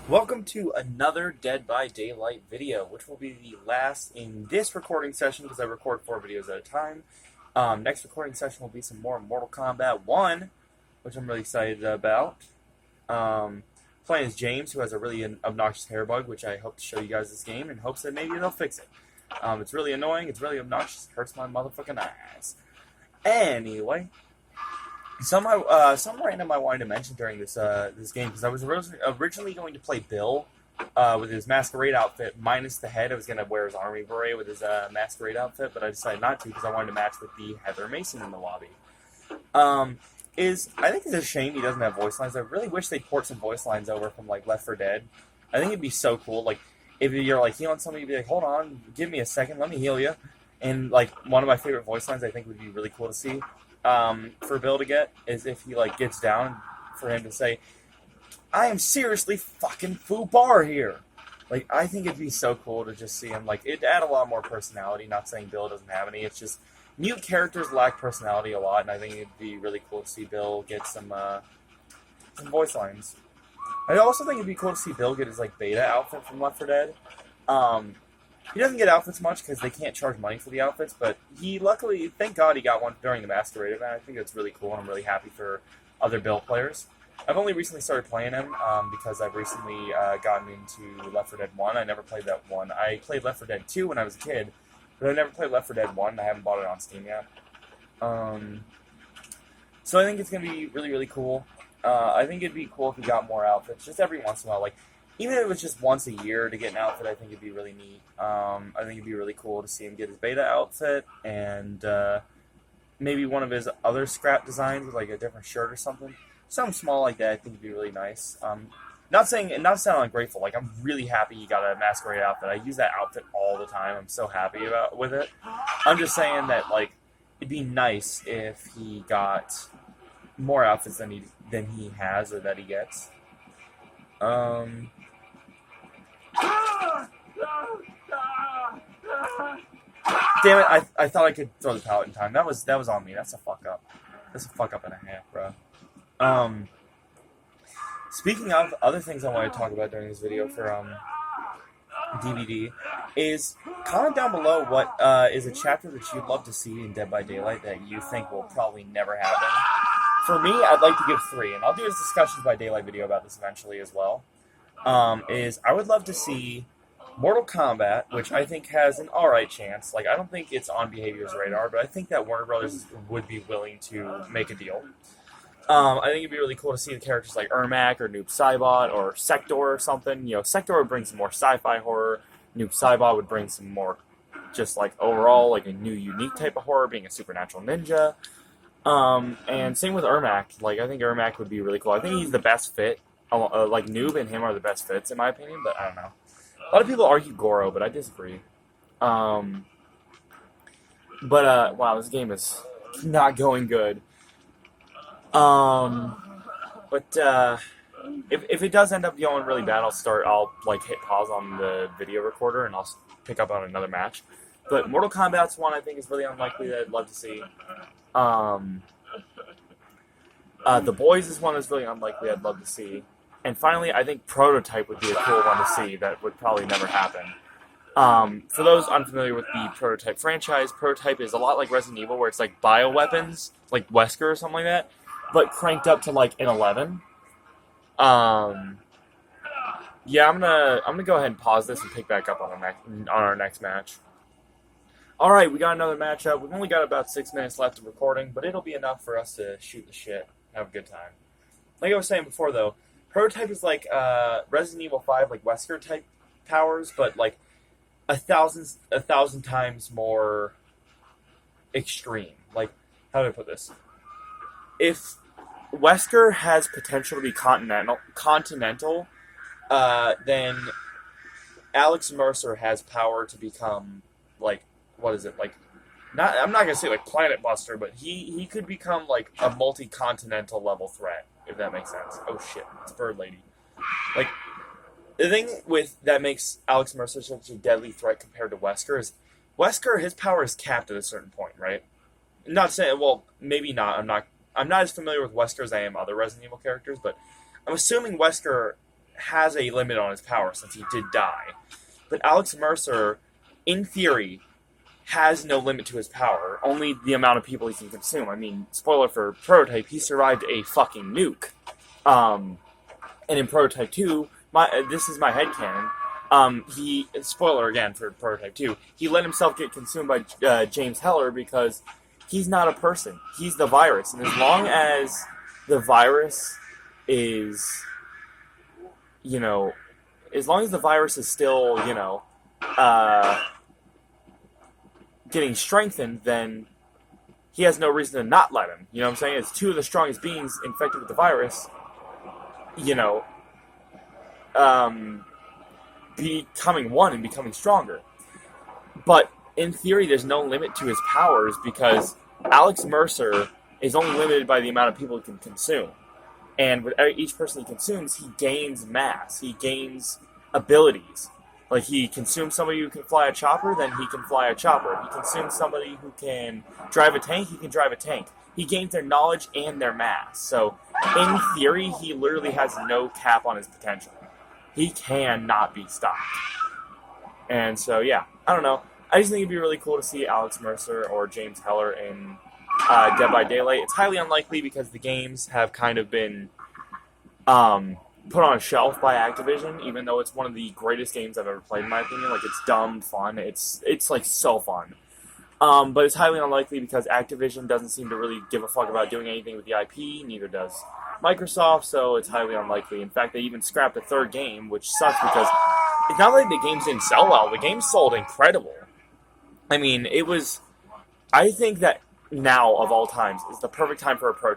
Welcome to another Dead by Daylight video, which will be the last in this recording session because I record 4 videos at a time. Next recording session will be some more Mortal Kombat 1, which I'm really excited about. Playing as James, who has a really obnoxious hair bug, which I hope to show you guys this game in hopes that maybe they'll fix it. It's really annoying, it's really obnoxious, it hurts my motherfucking eyes. Anyway, some random I wanted to mention during this game because I was originally going to play Bill with his masquerade outfit minus the head. I was going to wear his army beret with his masquerade outfit, but I decided not to because I wanted to match with the Heather Mason in the lobby. I think it's a shame he doesn't have voice lines. I really wish they'd port some voice lines over from like Left 4 Dead. I think it'd be so cool. Like if you're like healing somebody, you'd be like, "Hold on, give me a second, let me heal you." And like one of my favorite voice lines, I think would be really cool to see for Bill to get is if he like gets down for him to say, "I am seriously fucking foobar here." Like I think it'd be so cool to just see him. Like it'd add a lot more personality. Not saying Bill doesn't have any. It's just mute characters lack personality a lot, and I think it'd be really cool to see Bill get some voice lines. I also think it'd be cool to see Bill get his like beta outfit from Left 4 Dead. He doesn't get outfits much because they can't charge money for the outfits, but he luckily, thank God, he got one during the Masquerade event. I think that's really cool, and I'm really happy for other Bill players. I've only recently started playing him because I've recently gotten into Left 4 Dead 1. I never played that one. I played Left 4 Dead 2 when I was a kid, but I never played Left 4 Dead 1. I haven't bought it on Steam yet. So I think it's going to be really, really cool. I think it'd be cool if we got more outfits, just every once in a while. Like, even if it was just once a year to get an outfit, I think it'd be really neat. I think it'd be really cool to see him get his beta outfit and maybe one of his other scrap designs with like a different shirt or something. Something small like that, I think would be really nice. Not sounding ungrateful. Like I'm really happy he got a masquerade outfit. I use that outfit all the time. I'm so happy with it. I'm just saying that like it'd be nice if he got more outfits than he has or that he gets. Damn it! I thought I could throw the pallet in time. That was on me. That's a fuck up. That's a fuck up and a half, bro. Speaking of other things I want to talk about during this video for DVD is comment down below what is a chapter that you'd love to see in Dead by Daylight that you think will probably never happen. For me, I'd like to give 3, and I'll do a Discussions by Daylight video about this eventually as well. I would love to see Mortal Kombat, which I think has an alright chance. Like, I don't think it's on Behavior's radar, but I think that Warner Brothers would be willing to make a deal. I think it'd be really cool to see the characters like Ermac or Noob Saibot or Sector or something. You know, Sector would bring some more sci-fi horror. Noob Saibot would bring some more just like overall like a new unique type of horror, being a supernatural ninja. And same with Ermac. Like, I think Ermac would be really cool. I think he's the best fit. Like, Noob and him are the best fits, in my opinion, but I don't know. A lot of people argue Goro, but I disagree. Wow, this game is not going good. If it does end up going really bad, I'll like hit pause on the video recorder and I'll pick up on another match. But Mortal Kombat's one I think is really unlikely that I'd love to see. The Boys is one that's really unlikely I'd love to see. And finally, I think Prototype would be a cool one to see that would probably never happen. For those unfamiliar with the Prototype franchise, Prototype is a lot like Resident Evil, where it's like bioweapons, like Wesker or something like that, but cranked up to like an 11. Yeah, I'm gonna go ahead and pause this and pick back up on our next match. All right, we got another matchup. We've only got about 6 minutes left of recording, but it'll be enough for us to shoot the shit, have a good time. Like I was saying before, though, Prototype is like Resident Evil 5, like Wesker type powers, but like a thousand times more extreme. Like, how do I put this? If Wesker has potential to be continental, then Alex Mercer has power to become like, what is it, like, I'm not gonna say like Planet Buster, but he could become like a multi-continental level threat, if that makes sense. Oh shit, it's Bird Lady. Like, the thing that makes Alex Mercer such a deadly threat compared to Wesker is Wesker, his power is capped at a certain point, right? Not saying, well, maybe not. I'm not as familiar with Wesker as I am other Resident Evil characters, but I'm assuming Wesker has a limit on his power since he did die. But Alex Mercer, in theory, has no limit to his power, only the amount of people he can consume. I mean, spoiler for Prototype, he survived a fucking nuke. And in Prototype 2, this is my headcanon, spoiler again for Prototype 2, he let himself get consumed by James Heller because he's not a person. He's the virus. And as long as the virus is, as long as the virus is still, getting strengthened, then he has no reason to not let him. You know what I'm saying? It's two of the strongest beings infected with the virus, becoming one and becoming stronger. But in theory, there's no limit to his powers because Alex Mercer is only limited by the amount of people he can consume. And with each person he consumes, he gains mass. He gains abilities. Like, he consumes somebody who can fly a chopper, then he can fly a chopper. He consumes somebody who can drive a tank, he can drive a tank. He gains their knowledge and their mass. So, in theory, he literally has no cap on his potential. He cannot be stopped. And so, yeah, I don't know. I just think it'd be really cool to see Alex Mercer or James Heller in Dead by Daylight. It's highly unlikely because the games have kind of been put on a shelf by Activision, even though it's one of the greatest games I've ever played, in my opinion. Like, it's dumb fun. It's like so fun. But it's highly unlikely because Activision doesn't seem to really give a fuck about doing anything with the IP, neither does Microsoft, so it's highly unlikely. In fact, they even scrapped a third game, which sucks because it's not like the games didn't sell well. The game sold incredible. I mean, I think that now, of all times, is the perfect time for a prototype.